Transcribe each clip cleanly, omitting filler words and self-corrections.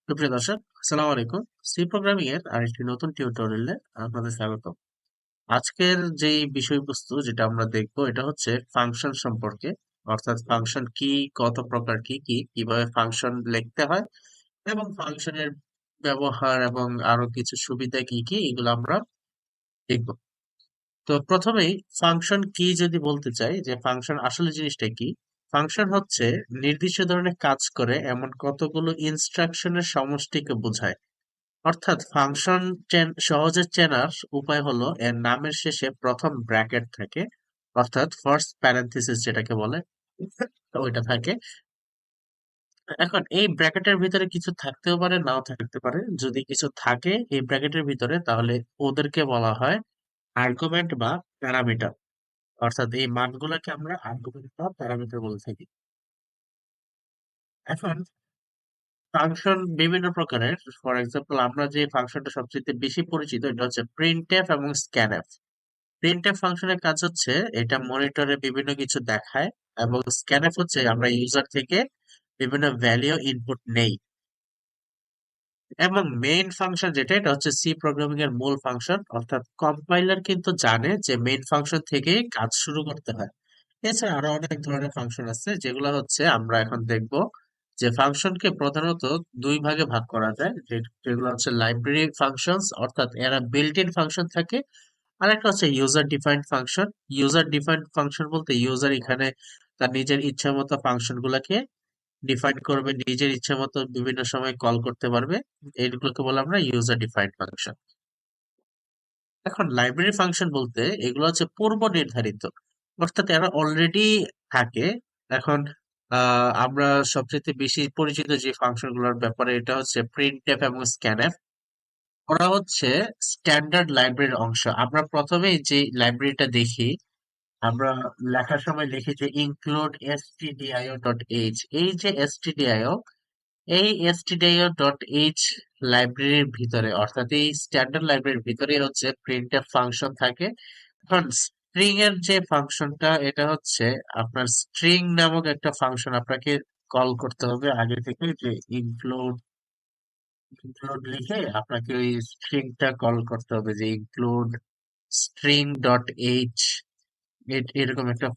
সুপ্রিয় দর্শক, আসসালামু আলাইকুম। সি প্রোগ্রামিং এর আরেকটি নতুন টিউটোরিয়ালে আপনাদের স্বাগত। আজকের যেই বিষয়বস্তু যেটা আমরা দেখব এটা হচ্ছে ফাংশন সম্পর্কে, অর্থাৎ ফাংশন কি, কত প্রকার, কি কি, কিভাবে ফাংশন লিখতে হয় এবং ফাংশনের ব্যবহার এবং আরো কিছু সুবিধা কি কি এগুলো আমরা দেখব। তো প্রথমেই ফাংশন কি যদি বলতে চাই যে ফাংশন আসলে জিনিসটা কি। ফাংশন হচ্ছে নির্দিষ্ট ধরনের কাজ করে এমন কতগুলো ইনস্ট্রাকশনের সমষ্টিকে বোঝায়। অর্থাৎ ফাংশন সহজে চেনার উপায় হলো এর নামের শেষে প্রথম ব্র্যাকেট থাকে, অর্থাৎ ফার্স্ট প্যারেনথেসিস যেটাকে বলে ওইটা থাকে। এখন এই ব্র্যাকেটের ভিতরে কিছু থাকতেও পারে, নাও থাকতে পারে। যদি কিছু থাকে এই ব্র্যাকেটের ভিতরে তাহলে ওদেরকে বলা হয় আর্গুমেন্ট বা প্যারামিটার। অর্থাৎ এই মানগুলোকে আমরা আর্গুমেন্ট বা প্যারামিটার বলে থাকি। এখন ফাংশন বিভিন্ন প্রকারের। ফর এক্সাম্পল, আমরা যে ফাংশনটা সবচেয়ে বেশি পরিচিত এটা হচ্ছে প্রিন্টএফ এবং স্ক্যানএফ। প্রিন্টএফ ফাংশনের কাজ হচ্ছে এটা মনিটরে বিভিন্ন কিছু দেখায়, এবং স্ক্যানএফ হচ্ছে আমরা ইউজার থেকে বিভিন্ন ভ্যালু ইনপুট নেই। এবং মেইন ফাংশন যেটা এটা হচ্ছে সি প্রোগ্রামিং এর মূল ফাংশন, অর্থাৎ কম্পাইলার কিন্তু জানে যে মেইন ফাংশন থেকে কাজ শুরু করতে হয়। এছাড়া আরো অনেক ধরনের ফাংশন আছে যেগুলো হচ্ছে আমরা এখন দেখব। যে ফাংশনকে প্রধানত দুই ভাগে ভাগ করা যায়, যেগুলো হচ্ছে লাইব্রেরি ফাংশনস, অর্থাৎ এরা বিল্ট ইন ফাংশন থাকে। আরেকটা হচ্ছে user defined function. User defined function বলতে ইউজার এখানে তার নিজের ইচ্ছা মতো ফাংশন গুলাকে ডিফাইন করবে, নিজের ইচ্ছা মতো বিভিন্ন সময় কল করতে পারবে। এইগুলোকে বলে আমরা ইউজার ডিফাইন্ড ফাংশন। এখন লাইব্রেরি ফাংশন বলতে এগুলো হচ্ছে পূর্ব নির্ধারিত, অর্থাৎ এরা অলরেডি থাকে। এখন আমরা সবচেয়ে বেশি পরিচিত যে ফাংশন গুলোর ব্যাপারে এটা হচ্ছে প্রিন্টএফ এবং স্ক্যানএফ। ওরা হচ্ছে স্ট্যান্ডার্ড লাইব্রেরির অংশ। আমরা প্রথমেই যে লাইব্রেরিটা দেখি, আমরা লেখার সময় লিখি যে ইনক্লুড stdio.h। এই যে stdio, এই stdio.h লাইব্রেরির ভিতরে, অর্থাৎ এই স্ট্যান্ডার্ড লাইব্রেরির ভিতরে হচ্ছে প্রিন্টএফ ফাংশন থাকে। এখন স্ট্রিং এর যে ফাংশনটা এটা হচ্ছে আপনার স্ট্রিং নামক একটা ফাংশন আপনাকে কল করতে হবে আগে থেকে, যে ইনক্লুড ইনক্লুড লিখে আপনাকে ওই স্ট্রিংটা কল করতে হবে, যে ইনক্লুড স্ট্রিং ডট এইচ। এরকম একটা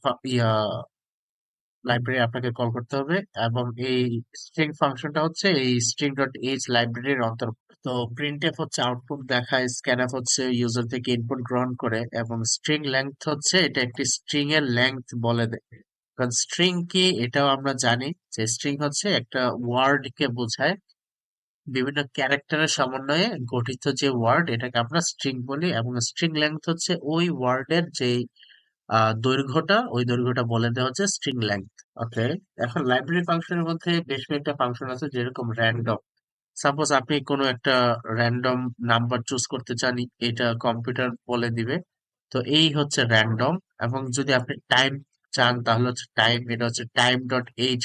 লাইব্রেরি আপনাকে কল করতে হবে। এবং এই স্ট্রিং ফাংশনটা হচ্ছে এই স্ট্রিং ডট এইচ লাইব্রেরির অন্তর্ভুক্ত। তো প্রিন্টএফ হচ্ছে আউটপুট দেখায়, স্ক্যানএফ হচ্ছে ইউজার থেকে ইনপুট গ্রহণ করে, এবং স্ট্রিং লেংথ হচ্ছে এটা একটি স্ট্রিং এর লেংথ বলে দেয়। কারণ স্ট্রিং কি এটাও আমরা জানি, যে স্ট্রিং হচ্ছে একটা ওয়ার্ড কে বোঝায়, বিভিন্ন ক্যারেক্টারের সমন্বয়ে গঠিত যে ওয়ার্ড এটাকে আমরা স্ট্রিং বলি। এবং স্ট্রিং লেংথ হচ্ছে ওই ওয়ার্ডের যে দৈর্ঘ্যটা, ওই দৈর্ঘ্যটা বলে দেওয়া হচ্ছে স্ট্রিং লেংথ। ওকে। এখন লাইব্রেরি ফাংশনের মধ্যে বেশ কয়েকটা ফাংশন আছে, যেরকম র্যান্ডম। সাপোজ আপনি কোনো একটা র্যান্ডম নাম্বার চুজ করতে চান, এটা কম্পিউটার বলে দিবে। তো এই হচ্ছে র্যান্ডম। এবং যদি আপনি টাইম চান তাহলে হচ্ছে টাইম, এটা হচ্ছে টাইম ডট এইচ।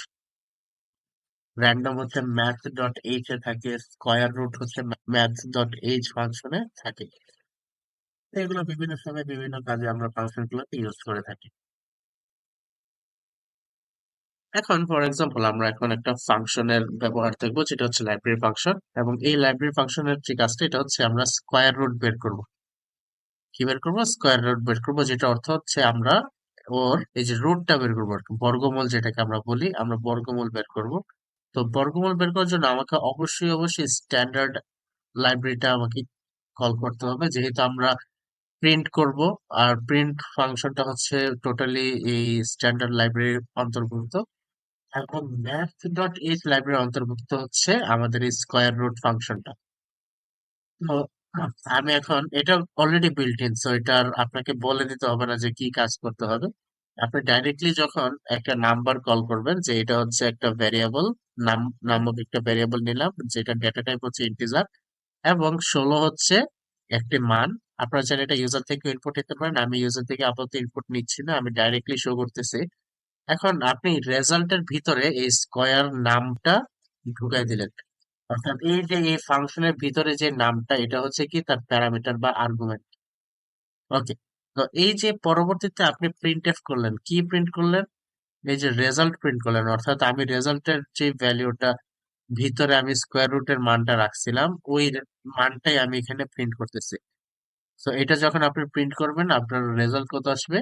র্যান্ডম হচ্ছে ম্যাথ ডট এইচ এ থাকে, স্কয়ার রুট হচ্ছে ম্যাথ ডট এইচ ফাংশনে থাকে। তো এগুলো বিভিন্ন সময় বিভিন্ন কাজে আমরা ফাংশন গুলোকে ইউজ করে থাকি। এখন ফর এক্সাম্পল আমরা এখন একটা ফাংশনের ব্যবহার দেখবো, যেটা হচ্ছে লাইব্রেরি ফাংশন। এবং এই লাইব্রেরি ফাংশনের যে কাজটা এটা হচ্ছে আমরা স্কয়ার রুট বের করব। কি বের করবো? স্কয়ার রুট বের করবো, যেটা অর্থ হচ্ছে আমরা ওর এই যে রুটটা বের করবো আর কি। বর্গমূল যেটাকে আমরা বলি, আমরা বর্গমূল বের করব। তো বর্গমূল বের করার জন্য আমাকে অবশ্যই অবশ্যই স্ট্যান্ডার্ড লাইব্রেরিটা আমাকে কল করতে হবে, যেহেতু আমরা প্রিন্ট করব। আর প্রিন্ট ফাংশনটা হচ্ছে টোটালি এই স্ট্যান্ডার্ড লাইব্রেরির অন্তর্ভুক্ত। এখন ম্যাথ ডট এইচ লাইব্রেরির অন্তর্ভুক্ত হচ্ছে আমাদের এই স্কয়ার রুট ফাংশনটা। তো আমি এখন এটা অলরেডি বিল্ট ইন, সো এটা আর আপনাকে বলে দিতে হবে না যে কি কাজ করতে হবে। আপনি ডাইরেক্টলি যখন একটা নাম্বার কল করবেন, যে এটা হচ্ছে একটা ভ্যারিয়েবল, নাম নামক একটা ভ্যারিয়েবল নিলাম, যেটা ডেটা টাইপ হচ্ছে ইন্টিজার, এবং 16 হচ্ছে একটি মান। আপনারা চাইলে এটা ইউজার থেকে ইনপুট নিতে পারেন, আমি ইউজার থেকে আপাতত ইনপুট নিচ্ছি না, আমি ডাইরেক্টলি শো করতেছি। এখন আপনি রেজাল্টের ভিতরে এই স্কয়ার নামটা ঢুকাই দিলেন, অর্থাৎ এই যে এই ফাংশনের ভিতরে যে নামটা এটা হচ্ছে কি তার প্যারামিটার বা আর্গুমেন্ট। ওকে। তো এই যে পরবর্তীতে আপনি প্রিন্টএফ করলেন, কি প্রিন্ট করলেন? এই যে রেজাল্ট প্রিন্ট করলেন, অর্থাৎ আমি রেজাল্টের যে ভ্যালুটা ভিতরে আমি স্কোয়ার রুটের মানটা রাখছিলাম, ওই মানটাই আমি এখানে প্রিন্ট করতেছি। তো এটা যখন আপনি প্রিন্ট করবেন আপনার রেজাল্ট কত আসবে?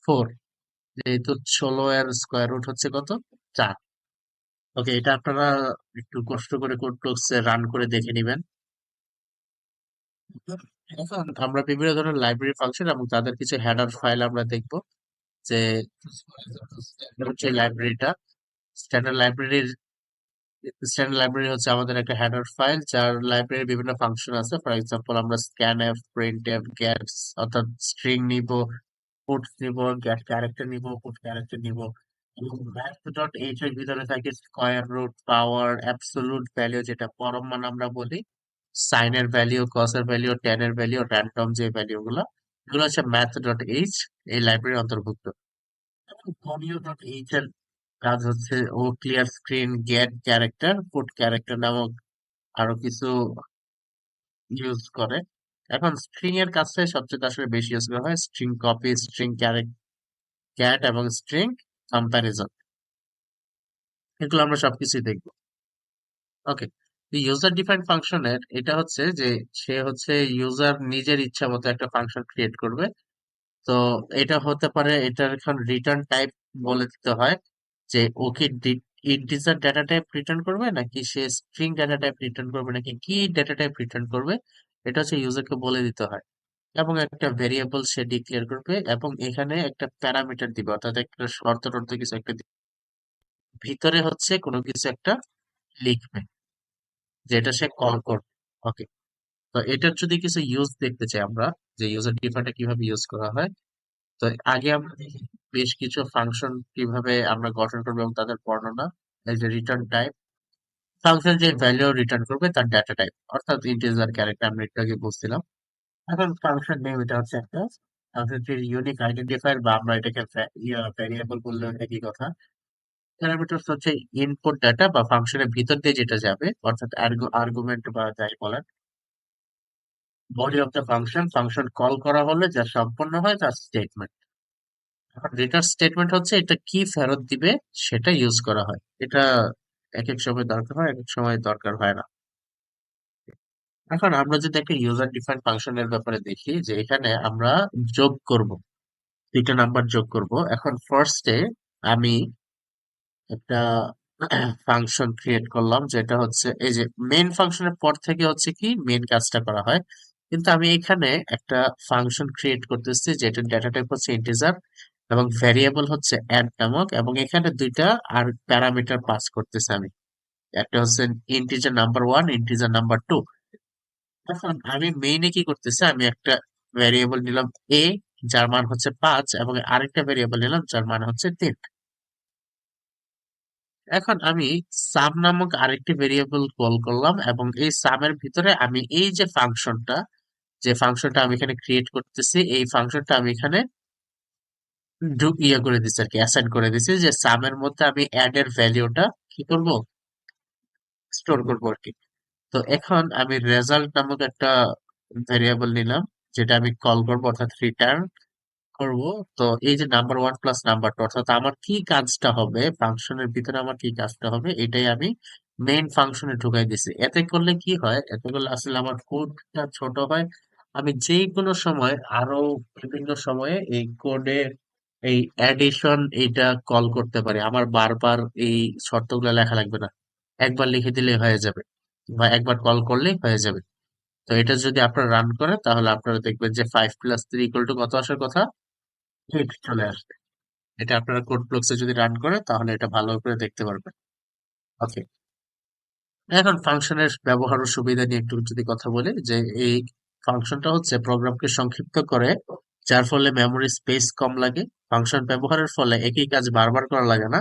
4। যেহেতু 16 এর স্কোয়ার রুট হচ্ছে কত? 4। ওকে, এটা আপনারা একটু কষ্ট করে কোড ব্লকসে রান করে দেখে নিবেন। এখন আমরা বিভিন্ন ধরনের লাইব্রেরি ফাংশন এবং তাদের কিছু হেডার ফাইল আমরা দেখব, যে হচ্ছে লাইব্রেরিটা স্ট্যান্ডার্ড লাইব্রেরির স্ট্যান্ডার্ড লাইব্রেরি হচ্ছে আমাদের একটা হেডার ফাইল যার লাইব্রেরির বিভিন্ন ফাংশন আছে। ফর এক্সাম্পল আমরা স্ক্যানএফ, প্রিন্টএফ, গেটস অর্থাৎ স্ট্রিং নিব, পুটস নিব, গেট ক্যারেক্টার নিব, পুট ক্যারেক্টার নিব। এবং ম্যাথ ডট এইচ এর ভিতরে থাকে স্কয়ার রুট, পাওয়ার, অ্যাবসোলুট ভ্যালু যেটা পরম মান আমরা বলি, সাইনের ভ্যালু, কসের ভ্যালু, ট্যানের ভ্যালু, র্যান্ডম যে ভ্যালু গুলো, এগুলো হচ্ছে ম্যাথ ডট এইচ এই লাইব্রেরির অন্তর্ভুক্ত। ভলিউ ডট এইচ এর কাজ হচ্ছে ও clear screen, get character, put character নামক আরো কিছু ইউজ করে। এখন স্ট্রিং এর কাছে সবচেয়ে আসলে বেশি ইউজ করা হয় স্ট্রিং কপি, স্ট্রিং ক্যাট এবং স্ট্রিং কম্প্যারিজন। এগুলো আমরা সবকিছুই দেখবো। ওকে, ইউজার ডিফাইন্ড ফাংশনের এটা হচ্ছে যে সে হচ্ছে ইউজার নিজের ইচ্ছা মতো একটা ফাংশন ক্রিয়েট করবে। তো এটা হতে পারে, এটার এখন রিটার্ন টাইপ বলে দিতে হয় যে ও কি ইন্টিজার ডেটা টাইপ রিটার্ন করবে, নাকি সে স্ট্রিং ডেটা টাইপ রিটার্ন করবে, নাকি কি ডেটা টাইপ রিটার্ন করবে, এটা হচ্ছে ইউজারকে বলে দিতে হয়। এবং একটা ভেরিয়েবল সে ডিক্লেয়ার করবে এবং এখানে একটা প্যারামিটার দিবে, অর্থাৎ একটা শর্ত টর্ত কিছু একটা দিবে। ভিতরে হচ্ছে কোনো কিছু একটা লিখবে যেটা সে কল করবে। ওকে, তো এটার যদি কিছু ইউজ দেখতে চাই আমরা, যে ইউজার ডিফাইনটা কিভাবে ইউজ করা হয়, তো আগে আমরা দেখি বেশ কিছু ফাংশন কিভাবে আমরা গঠন করবো এবং তাদের বর্ণনা। এই যে রিটার্ন টাইপ, ফাংশন যে ভ্যালু রিটার্ন করবে তার ডেটা টাইপ, অর্থাৎ ইন্টিজার, ক্যারেক্টার, আমরা একটু আগে বুঝছিলাম। এখন ফাংশন নেম এটা হচ্ছে একটা ফাংশনটির ইউনিক আইডেন্টিফায়ার, বা আমরা এটাকে ভ্যারিয়েবল বললে একই কথা। প্যারামিটারস হচ্ছে ইনপুট ডাটা বা ফাংশনের ভিতর দিয়ে যেটা যাবে, অর্থাৎ আর্গুমেন্ট বা যাই বলেন। Body of the function, function call করা হলে যা সম্পন্ন হয় তার স্টেটমেন্ট। এখন রিটার্ন স্টেটমেন্ট হচ্ছে এটা কি ফেরত দিবে সেটা ইউজ করা হয়। এটা এক এক সময় দরকার হয়, এক এক সময় দরকার হয় না। এখন আমরা যদি একটা ইউজার ডিফাইন্ড ফাংশনের ব্যাপারে দেখি, যে এখানে আমরা যোগ করব, দুইটা নাম্বার যোগ করব। এখন ফার্স্টে আমি একটা ফাংশন ক্রিয়েট করলাম, যেটা হচ্ছে এই যে মেইন ফাংশনের পর থেকে হচ্ছে কি মেইন কাজটা করা হয়। কিন্তু আমি এখানে একটা ফাংশন ক্রিয়েট করতেছি যেটা ডেটা টাইপ হচ্ছে ইন্টিজার এবং ভ্যারিয়েবল হচ্ছে অ্যাড নামক, এবং এখানে দুইটা আর প্যারামিটার পাস করতেছি আমি। একটা হচ্ছে ইন্টিজার নাম্বার 1, ইন্টিজার নাম্বার 2। এখন আমি মেইনে কি করতেছি, আমি একটা ভ্যারিয়েবল নিলাম এ, যার মান হচ্ছে 5, এবং আরেকটা ভ্যারিয়েবল নিলাম যার মান হচ্ছে 3। এখন আমি সাম নামক আরেকটি ভেরিয়েবল কল করলাম, এবং এই সামের ভিতরে আমি এই যে ফাংশনটা আমি এখানে ক্রিয়েট করতেছি, এই ফাংশনটা আমি এখানে ইয়ে করে দিচ্ছি আর কি, অ্যাসাইন করে দিচ্ছি, যে সামের মধ্যে আমি অ্যাড এর ভ্যালিউটা কি করব, স্টোর করবো আর কি। তো এখন আমি রেজাল্ট নামক একটা ভেরিয়েবল নিলাম, যেটা আমি কল করবো, অর্থাৎ রিটার্ন করব। তো এই যে নাম্বার 1 প্লাস নাম্বার 2, অর্থাৎ আমার কি কাজটা হবে ফাংশনের ভিতরে, আমার কি কাজটা হবে এটাই আমি মেইন ফাংশনে ঢুকাই দিছি। এতে করলে কি হয়, এতে করলে আসলে আমার কোডটা ছোট হয়। আমি যে কোনো সময় আরো বিভিন্ন সময়ে এই কোডে এই অ্যাডিশন এইটা কল করতে পারি, আমার বারবার এই শর্তগুলো লেখা লাগবে না, একবার লিখে দিলে হয়ে যাবে, বা একবার কল করলেই হয়ে যাবে। তো এটা যদি আপনারা রান করেন তাহলে আপনারা দেখবেন যে 5 + 3 = কত আসার কথা, হিট চলে আসবে। এটা আপনারা কোড ব্লকসে যদি রান করেন তাহলে এটা ভালো করে দেখতে পারবেন। ওকে, এখন ফাংশনের ব্যবহার ও সুবিধা নিয়ে একটু যদি কথা বলি, যে এই ফাংশনটা হচ্ছে প্রোগ্রামকে সংক্ষিপ্ত করে, যার ফলে মেমোরি স্পেস কম লাগে। ফাংশন ব্যবহারের ফলে একই কাজ বারবার করা লাগে না।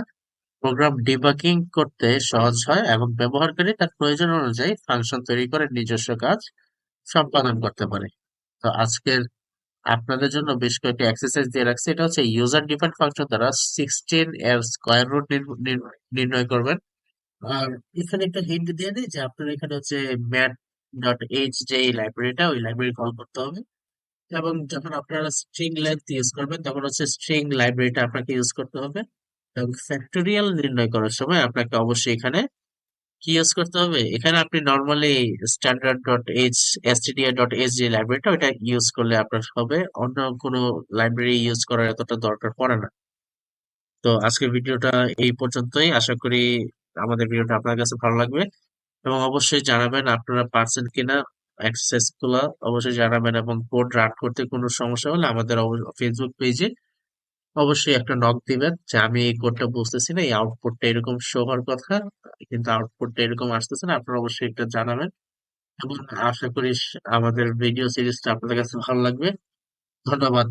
প্রোগ্রাম ডিবাগিং করতে সহজ হয় এবং ব্যবহারকারী তার প্রয়োজন অনুযায়ী ফাংশন তৈরি করে নিজস্ব কাজ সম্পাদন করতে পারে। তো আজকের আপনাদের জন্য বেশ কয়েকটি এক্সারসাইজ দিয়ে রাখছি। এটা হচ্ছে ইউজার ডিফাইন্ড ফাংশন দ্বারা 16 এর স্কয়ার রুট নির্ণয় করবেন। আর এখানে একটা হিন্ট দিয়ে দিই, যে আপনার এখানে হচ্ছে ম্যাথ ডট এইচ যে লাইব্রেরিটা, ওই লাইব্রেরি কল করতে হবে। এবং যখন আপনারা স্ট্রিং লেন্থ ইউজ করবেন তখন হচ্ছে স্ট্রিং লাইব্রেরিটা আপনাকে ইউজ করতে হবে। এবং ফ্যাক্টোরিয়াল নির্ণয় করার সময় আপনাকে অবশ্যই এখানে কি ইউজ করতে হবে? এখানে আপনি normally standard dot H stdio dot H যে লাইব্রেরিটা ওইটা ইউজ করলে আপনার হবে, অন্য কোনো লাইব্রেরি ইউজ করার এতটা দরকার পড়ে না। তো আজকের ভিডিওটা এই পর্যন্তই। আশা করি আমাদের ভিডিওটা আপনার কাছে ভালো লাগবে এবং অবশ্যই জানাবেন আপনারা পারছেন কিনা এক্সারসাইজ গুলা, অবশ্যই জানাবেন। এবং কোড রান করতে কোনো সমস্যা হলে আমাদের ফেসবুক পেজে অবশ্যই একটা নক দিবেন যে আমি এই কোডটা বুঝতেছি না, এই আউটপুটটা এরকম শো হওয়ার কথা, কিন্তু আউটপুটটা এরকম আসতেছে না, আপনারা অবশ্যই একটা জানাবেন। এবং আশা করি আমাদের ভিডিও সিরিজটা আপনাদের কাছে ভালো লাগবে। ধন্যবাদ।